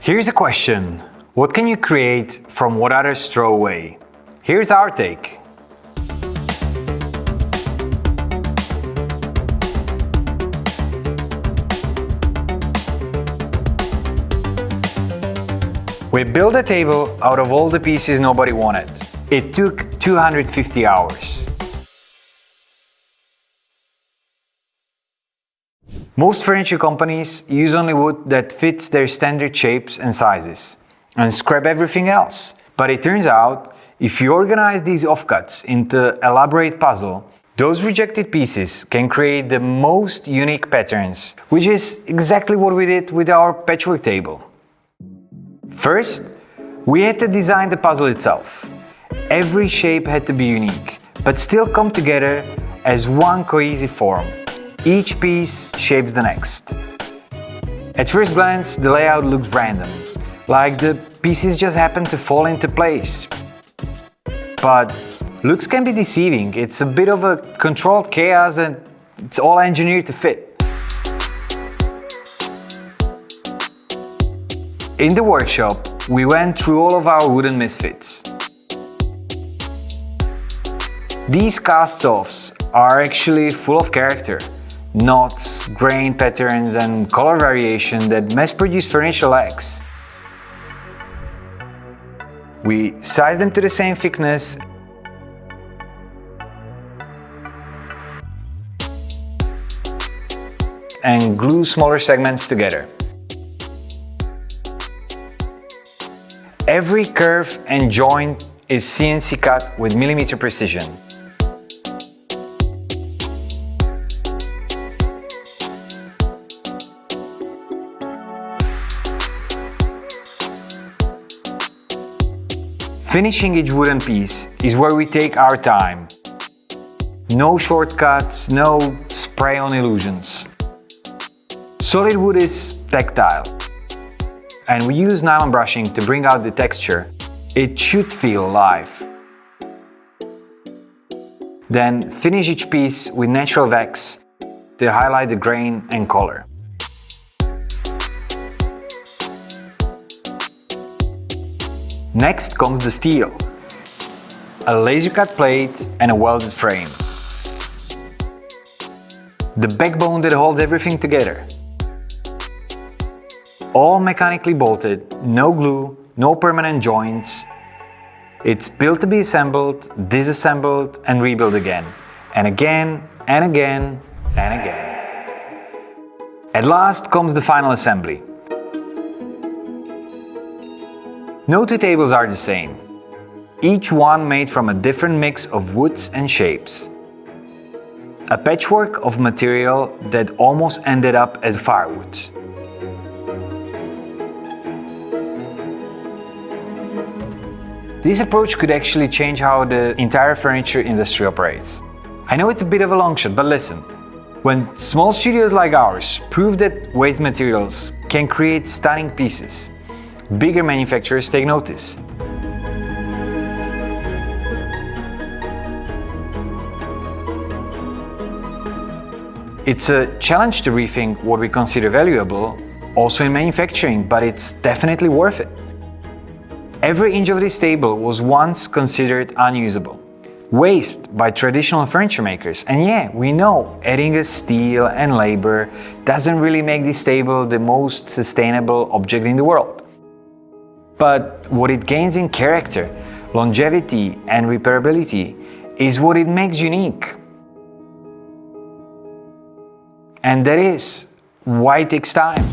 Here's a question. What can you create from what others throw away? Here's our take. We built a table out of all the pieces nobody wanted. It took 250 hours. Most furniture companies use only wood that fits their standard shapes and sizes, and scrap everything else. But it turns out, if you organize these offcuts into elaborate puzzle, those rejected pieces can create the most unique patterns, which is exactly what we did with our patchwork table. First, we had to design the puzzle itself. Every shape had to be unique, but still come together as one cohesive form. Each piece shapes the next. At first glance, the layout looks random, like the pieces just happen to fall into place. But looks can be deceiving. It's a bit of a controlled chaos and it's all engineered to fit. In the workshop, we went through all of our wooden misfits. These cast-offs are actually full of character. Knots, grain patterns and color variation that mass-produced furniture lacks. We size them to the same thickness and glue smaller segments together. Every curve and joint is CNC cut with millimeter precision. Finishing each wooden piece is where we take our time. No shortcuts, no spray-on illusions. Solid wood is tactile, and we use nylon brushing to bring out the texture. It should feel alive. Then finish each piece with natural wax to highlight the grain and color. Next comes the steel, a laser cut plate and a welded frame. The backbone that holds everything together. All mechanically bolted, no glue, no permanent joints. It's built to be assembled, disassembled and rebuilt again, and again, and again, and again. At last comes the final assembly. No two tables are the same, each one made from a different mix of woods and shapes. A patchwork of material that almost ended up as firewood. This approach could actually change how the entire furniture industry operates. I know it's a bit of a long shot, but listen. When small studios like ours prove that waste materials can create stunning pieces, bigger manufacturers take notice. It's a challenge to rethink what we consider valuable, also in manufacturing, but it's definitely worth it. Every inch of this table was once considered unusable, waste by traditional furniture makers. And yeah, we know adding a steel and labor doesn't really make this table the most sustainable object in the world. But what it gains in character, longevity and repairability is what it makes unique. And that is why it takes time.